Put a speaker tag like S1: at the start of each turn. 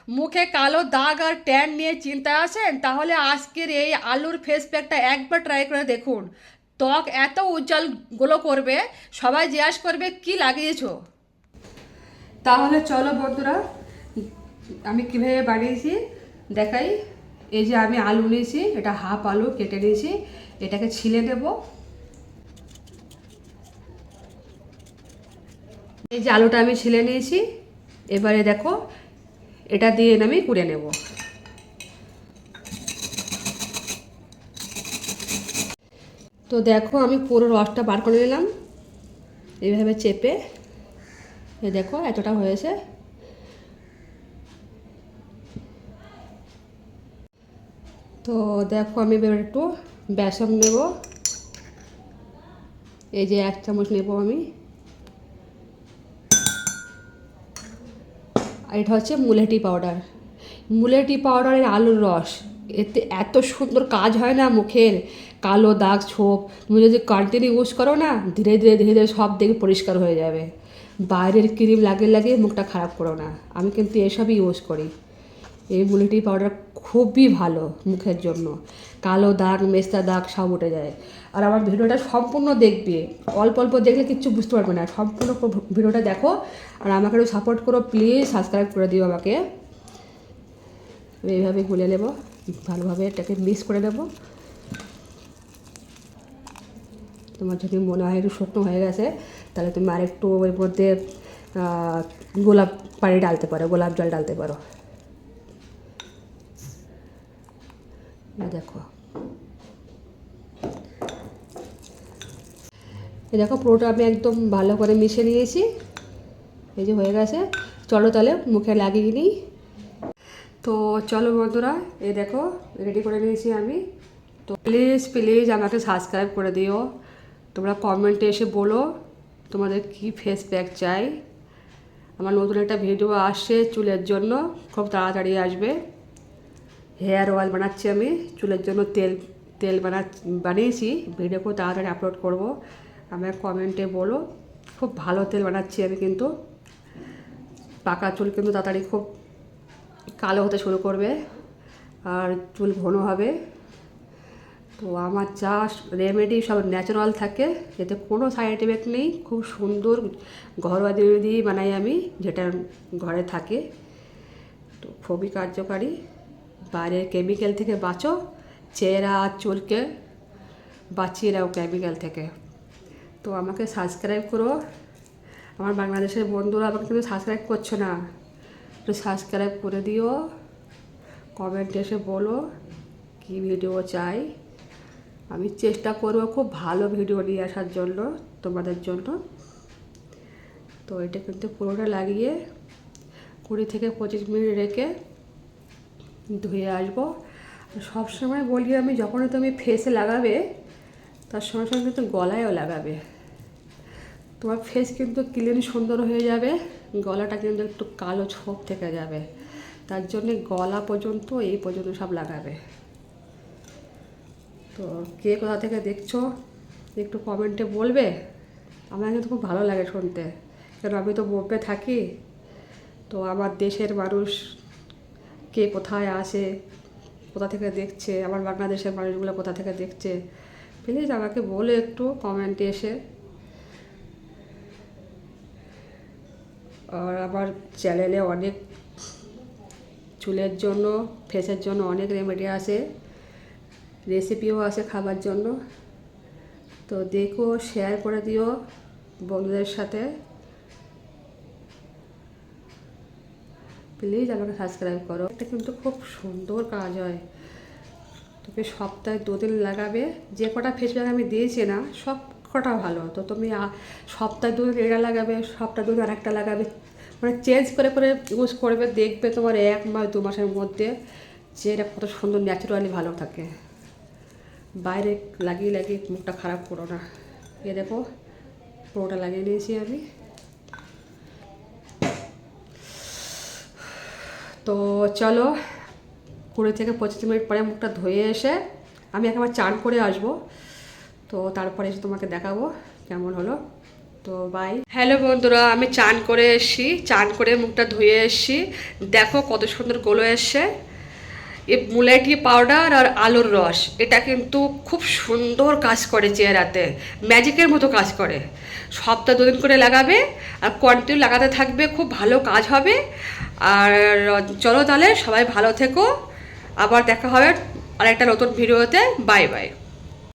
S1: মুখে কালো দাগ আর ট্যান নিয়ে চিন্তায় আছেন? তাহলে আজকের এই আলুর ফেস প্যাকটা একবার ট্রাই করে দেখুন। ত্বক এত উজ্জ্বল গ্লো করবে, সবাই জিজ্ঞাসা করবে কি লাগিয়েছো। তাহলে চলো বন্ধুরা, আমি কীভাবে বানিয়েছি দেখাই। এই যে আমি আলু নিয়েছি, এটা হাফ আলু কেটে নিয়েছি, এটাকে ছিলে নেব। এই যে আলুটা আমি ছিলে নিয়েছি, এবারে দেখো এটা দিয়ে আমি কুড়ে নেব। তো দেখো আমি পুরো রসটা বার করে নিলাম এইভাবে চেপে। এই দেখো এতটা হয়েছে। তো দেখো আমি এবার একটু বেসন নেব, এই যে 1 চামচ নেব আমি। আর এটা হচ্ছে মুলেঠি পাউডার। মুলেঠি পাউডারের আলুর রস, এতে এত সুন্দর কাজ হয় না মুখের কালো দাগ ছোপ। তুমি যদি কন্টিনিউ ইউজ করো না, ধীরে ধীরে ধীরে ধীরে সব দেখে পরিষ্কার হয়ে যাবে। বাইরের ক্রিম লাগিয়ে লাগিয়ে মুখটা খারাপ করো না। আমি কিন্তু এসবই ইউজ করি। এই মুলেঠি পাউডার খুবই ভালো মুখের জন্য, কালো দাগ মেস্তা দাগ সব উঠে যায়। আর আমার ভিডিওটা সম্পূর্ণ দেখবে, অল্প অল্প দেখলে কিচ্ছু বুঝতে পারবে না। সম্পূর্ণ ভিডিওটা দেখো আর আমাকে একটু সাপোর্ট করো প্লিজ, সাবস্ক্রাইব করে দিও আমাকে। এইভাবে গুলে নেব, ভালোভাবে এটাকে মিক্স করে নেব। তোমার যদি মনে হয় একটু শুকনো হয়ে গেছে, তাহলে তুমি আরেকটু ওর মধ্যে গোলাপ পানি ডালতে পারো, গোলাপ জল ডালতে পারো। দেখো এই দেখো পুরোটা আমি একদম ভালো করে মিশিয়ে নিয়েছি। এই যে হয়ে গেছে, চলো তাহলে মুখে লাগিয়ে নিই। তো চলো বন্ধুরা, এই দেখো রেডি করে নিয়েছি আমি। তো প্লিজ প্লিজ আমাকে সাবস্ক্রাইব করে দিও। তোমরা কমেন্টে এসে বলো তোমাদের কি ফেস প্যাক চাই। আমার নতুন একটা ভিডিও আসছে চুলের জন্য, খুব তাড়াতাড়ি আসবে। হেয়ার অয়েল বানাচ্ছি আমি, চুলের জন্য তেল তেল বানিয়েছি, ভিডিও খুব তাড়াতাড়ি আপলোড করব। আমার কমেন্টে বলো, খুব ভালো তেল বানাচ্ছি আমি কিন্তু। পাকা চুল কিন্তু তাড়াতাড়ি খুব কালো হতে শুরু করবে আর চুল ঘন হবে। তো আমার যা রেমেডি সব ন্যাচারাল থাকে, এতে কোনো সাইড এফেক্ট নেই। খুব সুন্দর ঘরোয়া দিয়ে বানাই আমি, যেটা ঘরে থাকে। তো খুবই কার্যকারী। বাইরের কেমিক্যাল থেকে বাঁচো, চেহারা আর চুলকে বাঁচিয়ে রাখো কেমিক্যাল থেকে। তো আমাকে সাবস্ক্রাইব করো। আমার বাংলাদেশের বন্ধুরা আমাকে কিন্তু সাবস্ক্রাইব করছো না, একটু সাবস্ক্রাইব করে দিও। কমেন্টে এসে বলো কী ভিডিও চাই। আমি চেষ্টা করবো খুব ভালো ভিডিও নিয়ে আসার জন্য তোমাদের জন্য। তো এটা কিন্তু পুরোটা লাগিয়ে 20 থেকে 25 মিনিট রেখে ধুয়ে আসবো। সবসময় বলি আমি, যখনই তুমি ফেসে লাগাবে তার সঙ্গে সঙ্গে কিন্তু গলায়ও লাগাবে। তোমার ফেস কিন্তু ক্লিন সুন্দর হয়ে যাবে, গলাটা কিন্তু একটু কালো ছোপ থেকে যাবে। তার জন্যে গলা পর্যন্ত এই পর্যন্ত সব লাগাবে। তো কে কোথা থেকে দেখছো একটু কমেন্টে বলবে। আমার কিন্তু খুব ভালো লাগে শুনতে, কারণ আমি তো বোম্বে থাকি। তো আমার দেশের মানুষ কে কোথায় আসে, কোথা থেকে দেখছে, আমার বাংলাদেশের মানুষগুলো কোথা থেকে দেখছে, প্লিজ আমাকে বলে একটু কমেন্টে এসে। আর আমার চ্যানেলে অনেক চুলের জন্য ফেসের জন্য অনেক রেমেডি আছে, রেসিপিও আছে খাবার জন্য। তো দেখো, শেয়ার করে দিও বন্ধুদের সাথে। প্লিজ আমাকে সাবস্ক্রাইব করো। এটা কিন্তু খুব সুন্দর কাজ হয়। তোকে সপ্তাহে 2 দিন লাগাবে। যে কটা ফেস প্যাক আমি দিয়েছি না, সব কটা ভালো। তো তুমি সপ্তাহে 2 দিন এটা লাগাবে, সপ্তাহে 2 দিন আরেকটা লাগাবে, মানে চেঞ্জ করে করে ইউজ করবে। দেখবে তোমার 1 মাস 2 মাসের মধ্যে যে এটা কত সুন্দর ন্যাচারালি ভালো থাকে। বাইরে লাগিয়ে লাগিয়ে মুখটা খারাপ করো না। এ দেখো পুরোটা লাগিয়ে নিয়েছি আমি। তো চলো 20 থেকে 25 মিনিট পরে মুখটা ধুয়ে এসে আমি একবার চান করে আসবো। তো তারপরে এসে তোমাকে দেখাবো কেমন হলো। তো বাই। হ্যালো বন্ধুরা, আমি চান করে এসেছি, চান করে মুখটা ধুয়ে এসেছি। দেখো কত সুন্দর গ্লো এসছে। এই মুলাইটি পাউডার আর আলুর রস এটা কিন্তু খুব সুন্দর কাজ করে চেহারাতে, ম্যাজিকের মতো কাজ করে। সপ্তাহে 2 দিন করে লাগাবে আর কন্টিনিউ লাগাতে থাকবে, খুব ভালো কাজ হবে। আর চলো তাহলে সবাই ভালো থেকো, আবার দেখা হবে আরেকটা নতুন ভিডিওতে। Bye bye.